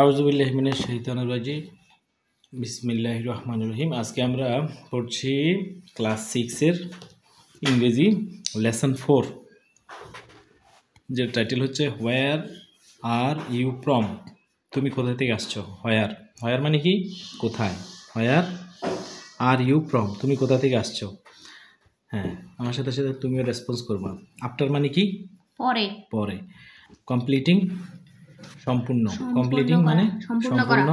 আউযুবিল্লাহি মিনাশ শাইতানির রাজিম বিসমিল্লাহির রহমানির রহিম। আজকে আমরা পড়ছি ক্লাস 6 এর ইংরেজি লেসন 4, যে টাইটেল হচ্ছে হোয়ার আর ইউ ফ্রম। তুমি কোথা থেকে আসছো? হোয়ার, হোয়ার মানে কি কোথায়, হোয়ার আর ইউ ফ্রম তুমি কোথা থেকে আসছো। হ্যাঁ, আমার সাথে সাথে তুমিও রেসপন্স করবা। আফটার মানে কি পরে, পরে। কমপ্লিটিং সম্পূর্ণ, কমপ্লিটিং মানে সম্পূর্ণ।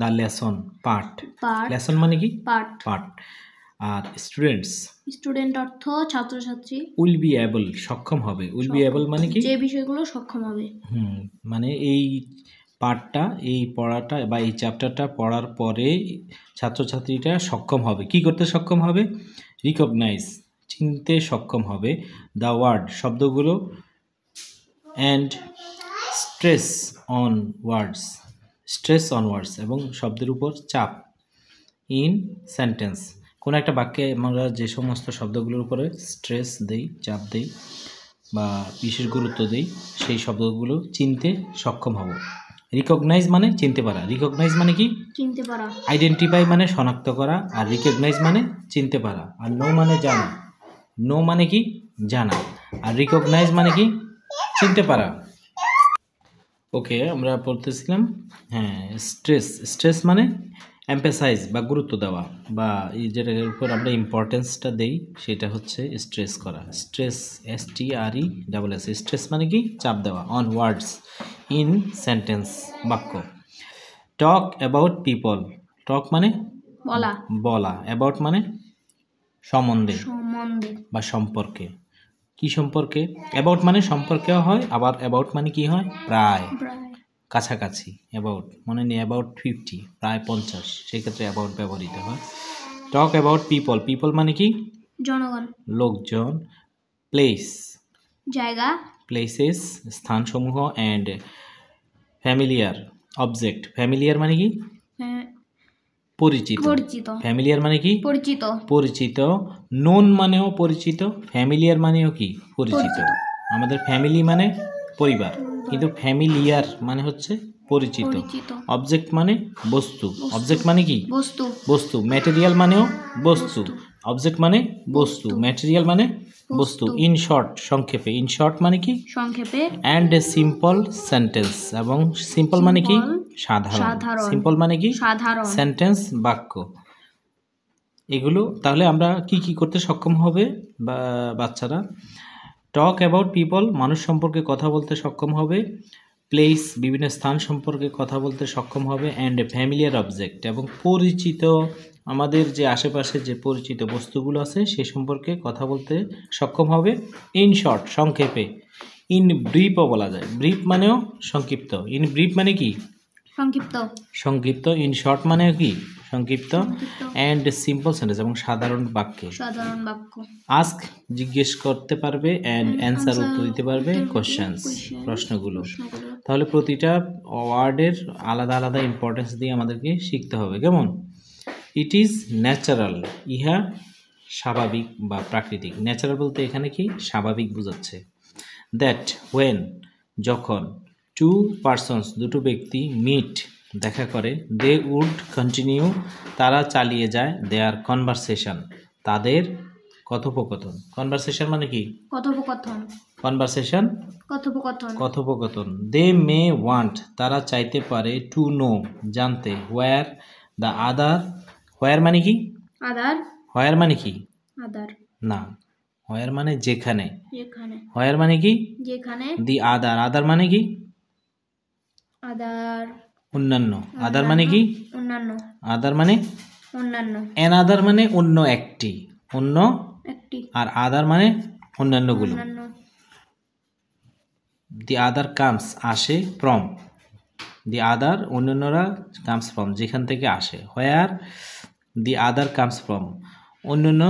দা লেসন পার্ট, লেসন মানে কি পার্ট। আর স্টুডেন্টস, স্টুডেন্ট অর্থ ছাত্রছাত্রী। উইল বি এবল সক্ষম হবে, উইল বি এবল মানে কি যে বিষয়গুলো সক্ষম হবে। মানে এই পার্টটা, এই পড়াটা বা এই চ্যাপ্টারটা পড়ার পরে ছাত্রছাত্রীটা সক্ষম হবে। কি করতে সক্ষম হবে? রিকগনাইজ চিনতে সক্ষম হবে দ্য ওয়ার্ড শব্দগুলো, and stress on words, stress on words এবং শব্দের উপর চাপ ইন সেন্টেন্স। কোনো একটা বাক্যে আমরা যে সমস্ত শব্দগুলোর উপরে স্ট্রেস দেই, চাপ দেই বা বিশেষ গুরুত্ব দেই, সেই শব্দগুলো চিনতে সক্ষম হব। রিকগনাইজ মানে চিনতে পারা, রিকগনাইজ মানে কি চিনতে পারা। আইডেন্টিফাই মানে শনাক্ত করা, আর রিকগনাইজ মানে চিনতে পারা। আর নো মানে জানা, নো মানে কি জানা, আর রিকগনাইজ মানে কি চিনতে পারা। ওকে, আমরা পড়তেছিলাম। হ্যাঁ, স্ট্রেস, স্ট্রেস মানে এমফাসাইজ বা গুরুত্ব দেওয়া, বা এই যেটার উপর আমরা ইম্পর্টেন্সটা দেই সেটা হচ্ছে স্ট্রেস করা। স্ট্রেস, STRESS, স্ট্রেস মানে কি চাপ দেওয়া অন ওয়ার্ডস ইন সেন্টেন্স বাক্য। টক অ্যাবাউট পিপল, টক মানে বলা, বলা, অ্যাবাউট মানে সম্বন্ধে বা সম্পর্কে। কি সম্পর্কে? অ্যাবাউট মানে সম্পর্কেও হয়, আবার অ্যাবাউট মানে কি হয় প্রায়, কাছাকাছি। অ্যাবাউট মনে নেই, অ্যাবাউট 50 প্রায় 50, সেই ক্ষেত্রে অ্যাবাউট ব্যবহৃত হয়। টক অ্যাবাউট পিপল, পিপল মানে কি জনগণ, লোকজন। প্লেস জায়গা, প্লেসেস স্থানসমূহ, অ্যান্ড ফ্যামিলিয়ার অবজেক্ট, ফ্যামিলিয়ার মানে কি পরিচিত, ফ্যামিলিয়ার মানে কি পরিচিত, পরিচিত। নোন মানেও পরিচিত, ফ্যামিলিয়ার মানেও কি পরিচিত। আমাদের ফ্যামিলি মানে পরিবার, কিন্তু ফ্যামিলিয়ার মানে হচ্ছে পরিচিত। অবজেক্ট মানে বস্তু, অবজেক্ট মানে কি বস্তু, বস্তু। ম্যাটেরিয়াল মানেও বস্তু, অবজেক্ট মানে বস্তু, ম্যাটেরিয়াল মানে বস্তু। ইন শর্ট সংক্ষেপে, ইন শর্ট মানে কি সংক্ষেপে। অ্যান্ড এ সিম্পল সেন্টেন্স, এবং সিম্পল মানে কি সাধারণ, সিম্পল মানে কি সাধারণ সেন্টেন্স বাক্য। এগুলো তাহলে আমরা কি কি করতে সক্ষম হবে বা বাচ্চারা? টক অ্যাবাউট পিপল মানুষ সম্পর্কে কথা বলতে সক্ষম হবে, প্লেস বিভিন্ন স্থান সম্পর্কে কথা বলতে সক্ষম হবে, অ্যান্ড ফ্যামিলিয়ার অবজেক্ট এবং পরিচিত আমাদের যে আশেপাশে যে পরিচিত বস্তুগুলো আছে সে সম্পর্কে কথা বলতে সক্ষম হবে। ইন শর্ট সংক্ষেপে, ইন ব্রিফও বলা যায়, ব্রিফ মানেও সংক্ষিপ্ত, ইন ব্রিফ মানে কি সংক্ষিপ্ত, সংক্ষিপ্ত। ইন শর্ট মানে কি সংক্ষিপ্ত। অ্যান্ড সিম্পল সেন্টেন্স এবং সাধারণ বাক্যে, সাধারণ বাক্য। আস্ক জিজ্ঞেস করতে পারবে, অ্যান্ড অ্যান্সার উত্তর দিতে পারবে কোশ্চেন্স প্রশ্নগুলো। তাহলে প্রতিটা ওয়ার্ডের আলাদা আলাদা ইম্পর্টেন্স দিয়ে আমাদেরকে শিখতে হবে। কেমন? ইট ইজ ন্যাচারাল, ইহা স্বাভাবিক বা প্রাকৃতিক। ন্যাচারাল বলতে এখানে কি স্বাভাবিক বোঝাচ্ছে। দ্যাট ওয়েন যখন, টু পারসনস দুটো ব্যক্তি, মিট দেখা করে, দে উড কন্টিনিউ তারা চালিয়ে যায়, দেয়ার কনভারসেশন তাদের কথোপকথন। কনভারসেশন মানে কি কথোপকথন, কনভারসেশন কথোপকথন, কথোপকথন। দে মে ওয়ান্ট তারা চাইতে পারে, টু নো জানতে, হোয়ার দ্য আদার, হোয়ার মানে কি আদার, হোয়ার মানে কি আদার না, হোয়ার মানে যেখানে, যেখানে। হোয়ার মানে কি যেখানে। দি আদার, আদার মানে কি আদার অন্যান্য, আদার মানে কি অন্যান্য, আদার মানে অন্যান্য। অ্যানাদার মানে অন্য একটি, অন্য একটি, আর আদার মানে অন্যান্যগুলো। দি আদার কামস আসে, ফ্রম দি আদার অন্যান্যরা, কামস ফ্রম যেখান থেকে আসে। হোয়ার দি আদার কামস ফ্রম অন্যান্য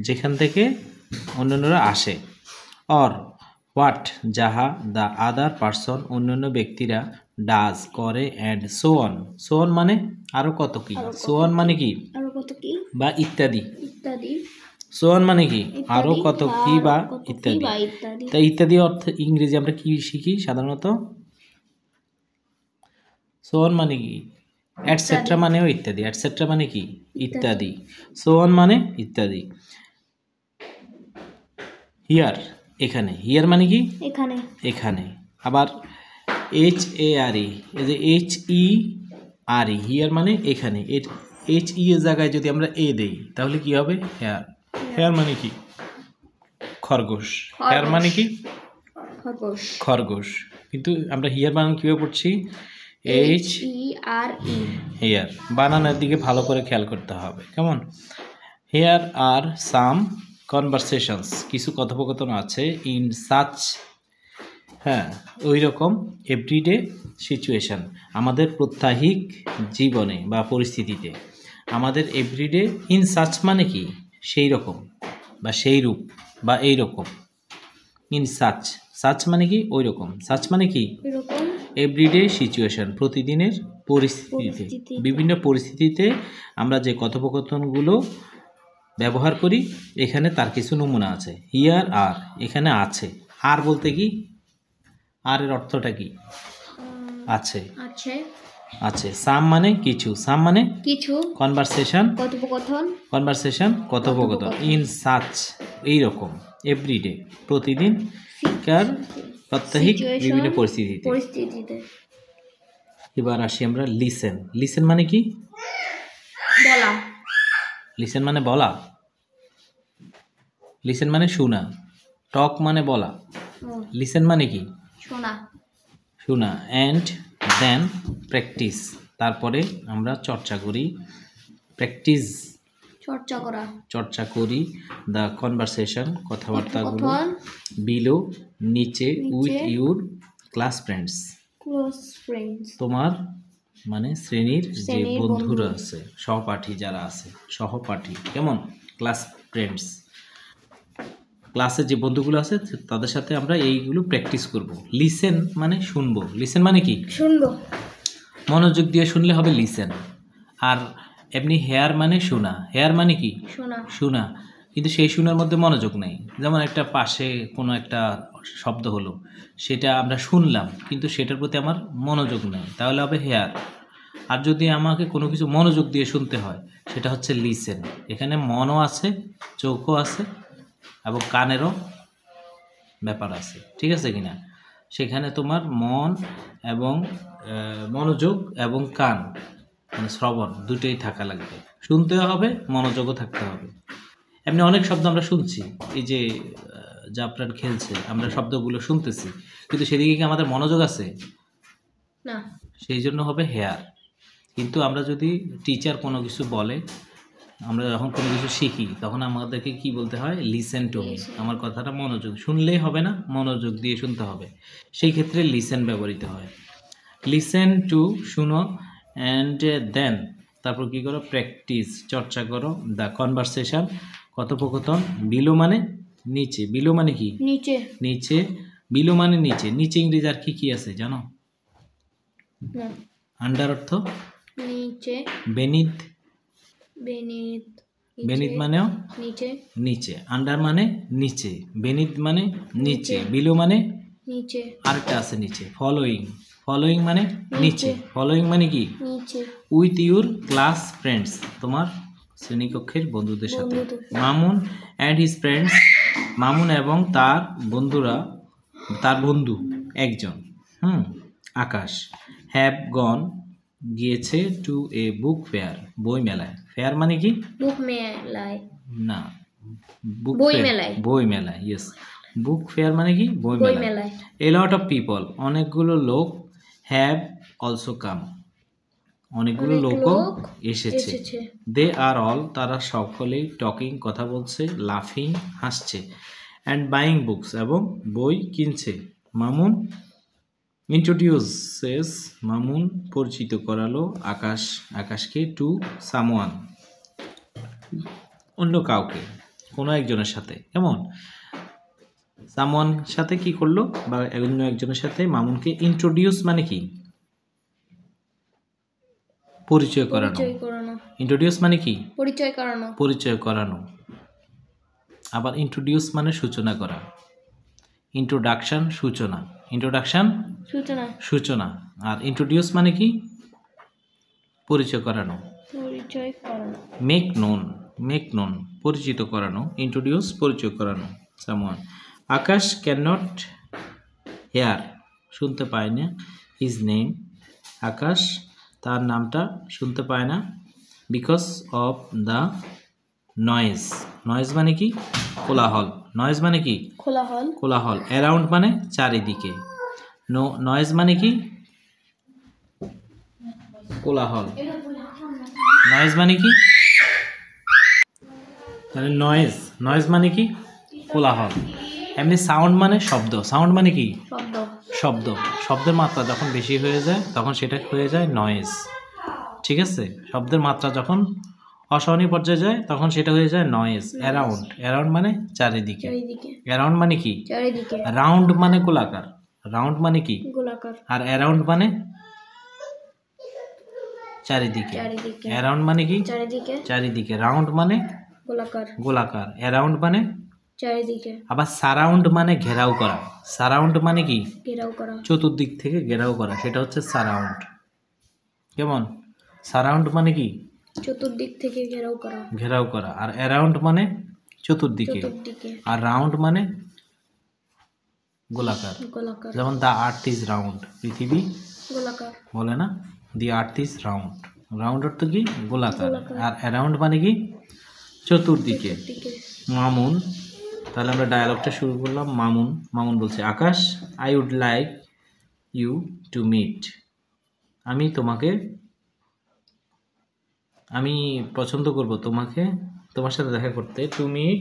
যেখান থেকে অন্যান্যরা আসে। অর হোয়াট যাহা, দ্য আদার পারসন অন্যান্য ব্যক্তিরা, ডাজ করে, and so on, so on মানে আরো কত কি, সো অন মানে কি আরো কত কি বা ইত্যাদি, ইত্যাদি। সো অন মানে কি আরো কত কি বা ইত্যাদি। তাই ইত্যাদি অর্থ ইংরেজি আমরা কি শিখি সাধারণত? সো অন মানে কি? এটসেট্রা মানেও ইত্যাদি। এটসেট্রা মানে কি? ইত্যাদি। সো অন মানে ইত্যাদি। হিয়ার এখানে, হিয়ার মানে কি? এখানে। এখানে। আবার HARE, এই যে HERE, হিয়ার মানে এখানে। HE এর জায়গায় যদি আমরা এ দেই তাহলে কি হবে? হেয়ার। হেয়ার মানে কি? খরগোশ। হেয়ার মানে কি? খরগোশ। খরগোশ। কিন্তু আমরা হিয়ার বানান কিভাবে পড়ছি? HERE। হেয়ার বানানোর দিকে ভালো করে খেয়াল করতে হবে, কেমন? হেয়ার আর সাম কনভারসেশনস, কিছু কথোপকথন আছে, ইন সাচ, হ্যাঁ ওই রকম এভরিডে সিচুয়েশান, আমাদের প্রত্যাহিক জীবনে বা পরিস্থিতিতে। আমাদের এভরিডে, ইন সাচ মানে কি? সেই রকম বা সেই রূপ বা এই রকম। ইন সাচ, সাচ মানে কি? ওই রকম। সাচ মানে কি? এরকম। এভরিডে সিচুয়েশান, প্রতিদিনের পরিস্থিতিতে, বিভিন্ন পরিস্থিতিতে আমরা যে কথোপকথনগুলো ব্যবহার করি, এখানে তার কিছু নমুনা আছে। হিয়ার আর, এখানে আছে। আর বলতে কি? আর এর অর্থটা কি? আছে। আছে। আছে। সাম মানে কিছু। সাম মানে কিছু। কনভারসেশন, কথোপকথন। কনভারসেশন, কথোপকথন। ইন সাচ, এইরকম। এভরিডে, প্রতিদিন। কার, প্রত্যাহিক বিভিন্ন পরিস্থিতিতে। এবার আসি আমরা লিসেন। লিসেন মানে কি? বলা। লিসেন মানে বলা। লিসেন মানে শোনা। টক মানে বলা। লিসেন মানে কি? শোনা। শোনা। অ্যান্ড দেন প্র্যাকটিস, তারপরে আমরা চর্চা করি। প্র্যাকটিস, চর্চা করা। চর্চা করি। দ্য কনভারসেশন, কথাবার্তাগুলো। বিলো, নিচে। With your class friends, close friends, তোমার মানে শ্রেণীর যে বন্ধুরা আছে, সহপাঠী যারা আছে, সহপাঠী, কেমন? ক্লাস ফ্রেন্ডস, ক্লাসে যে বন্ধুগুলো আছে তাদের সাথে আমরা এইগুলো প্র্যাকটিস করব। লিসেন মানে শুনবো। লিসেন মানে কি? শুনবো। মনোযোগ দিয়ে শুনলে হবে লিসেন। আর এমনি হেয়ার মানে শোনা। হেয়ার মানে কি? শোনা। শোনা, কিন্তু সেই শোনার মধ্যে মনোযোগ নেই। যেমন একটা পাশে কোনো একটা শব্দ হলো, সেটা আমরা শুনলাম কিন্তু সেটার প্রতি আমার মনোযোগ নেই, তাহলে হবে হেয়ার। আর যদি আমাকে কোনো কিছু মনোযোগ দিয়ে শুনতে হয়, সেটা হচ্ছে লিসেন। এখানে মনও আছে, চোখও আছে এবং কানেরও ব্যাপার আছে, ঠিক আছে কিনা? সেখানে তোমার মন এবং মনোযোগ এবং কান মানে শ্রবণ দুটোই থাকা লাগবে। শুনতেও হবে, মনোযোগও থাকতে হবে। এমনি অনেক শব্দ আমরা শুনছি, এই যে জাফরান খেলছে, আমরা শব্দগুলো শুনতেছি, কিন্তু সেদিকে কি আমাদের মনোযোগ আছে? না। সেই জন্য হবে হেয়ার। কিন্তু আমরা যদি টিচার কোনো কিছু বলে, আমরা যখন কোনো কিছু শিখি, তখন আমাদেরকে কি বলতে হয়? লিসেন টু মি, আমার কথাটা মনোযোগ, শুনলেই হবে না, মনোযোগ দিয়ে শুনতে হবে। সেই ক্ষেত্রে লিসেন ব্যবহৃত হয়। লিসেন টু, শুনো। অ্যান্ড দেন, তারপর কি করো? প্র্যাকটিস, চর্চা করো। দ্য কনভারসেশন, কথোপকথন। বিলো মানে নিচে। বিলো মানে কি? নিচে। নিচে। বিলো মানে নিচে। নিচে ইংরেজি আর কি কি আছে জানো? আন্ডার অর্থ নিচে। বেনিথ, বেনিথ, বেনিথ মানেও নিচে। নিচে। আন্ডার মানে নিচে। বেনিথ মানে নিচে। বিলো মানে নিচে। আরেকটা আছে নিচে, ফলোইং। ফলোইং মানে নিচে। ফলোইং মানে কি? নিচে। উইথ ইউর ক্লাস ফ্রেন্ডস, তোমার শ্রেণীকক্ষের বন্ধুদের সাথে। Mamun and his friends, Mamun এবং তার বন্ধুরা, তার বন্ধু একজন, আকাশ, হ্যাভ গন, গিয়েছে, টু এ বুক ফেয়ার, বই মেলায়। ফেয়ার মানে কি? বুক মেলায়। না, বুক বই মেলায়। বই মেলায়, ইয়েস। বুক ফেয়ার মানে কি? বই মেলায়। এ লট অফ পিপল, অনেকগুলো লোক। হ্যাভ অলসো কাম, অনেকগুলো লোকও এসেছে। দে আর অল, তারা সকলেই। টকিং, কথা বলছে। লাফিং, হাসছে। অ্যান্ড বাইং বুকস, এবং বই কিনছে। মামুন ইন্ট্রোডিউসেস, মামুন পরিচিত করালো আকাশকে, টু সামওয়ান, অন্য কাউকে, কোনো একজনের সাথে। কেমন? সামওয়ান সাথে কি করলো, বা অন্য একজনের সাথে মামুনকে ইন্ট্রোডিউস মানে কি? পরিচয় করানো। ইন্ট্রোডিউস মানে কি? পরিচয় করানো। পরিচয় করানো। আবার ইন্ট্রোডিউস মানে সূচনা করা। ইন্ট্রোডাকশন, সূচনা। ইন্ট্রোডাকশন, সূচনা। আর ইন্ট্রোডিউস মানে কি? পরিচয় করানো। পরিচয় করানো। মেক নোন পরিচিত করানো। ইন্ট্রোডিউস পরিচয় করানো। Someone. Akash can not hear শুনতে পায় না হিজ নেম আকাশ তার নামটা শুনতে পায় না because of the noise. Noise মানে কি? কোলাহল। নয়েজ মানে কি? কোলাহল। কোলাহল। অ্যারাউন্ড মানে চারিদিকে। নয়েজ মানে কি? কোলাহল। নয়েজ মানে কি? তাহলে নয়েজ মানে কি? কোলাহল। এমনি সাউন্ড মানে শব্দ। সাউন্ড মানে কি? শব্দের মাত্রা যখন বেশি হয়ে যায় তখন সেটা হয়ে যায় নয়েজ। ঠিক আছে? শব্দের মাত্রা যখন অসহনীয় পর্যায়ে যায় তখন সেটা হয়ে যায় নয়েজ। অ্যারাউন্ড মানে চারিদিকে। অ্যারাউন্ড মানে কি? চারিদিকে। রাউন্ড মানে গোলাকার। রাউন্ড মানে কি? গোলাকার। আর অ্যারাউন্ড মানে চারিদিকে। অ্যারাউন্ড মানে কি? চারিদিকে। রাউন্ড মানে গোলাকার। অ্যারাউন্ড মানে চারিদিকে। আবার সারাউন্ড মানে ঘেরাও করা। সারাউন্ড মানে কি? ঘেরাও করা। চতুর্দিক থেকে ঘেরাও করা, সেটা হচ্ছে সারাউন্ড। কেমন? সারাউন্ড মানে কি? চতুর্দিক থেকে ঘেরাও করা। আর অ্যারাউন্ড মানে চতুর্দিকে। আর রাউন্ড মানে গোলাকার। যেমন দ্য আর্থ ইজ রাউন্ড পৃথিবী গোলাকার। বলে না দি আর্থ ইজ রাউন্ড। রাউন্ড অর্থ কি? গোলাকার। আর অ্যারাউন্ড মানে কি? চতুর্দিকে। মামুন। তাহলে আমরা ডায়ালগটা শুরু করলাম। মামুন বলছে Akash I would like you to meet আমি পছন্দ করব তোমার সাথে দেখা করতে। To meet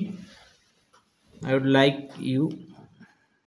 I would like you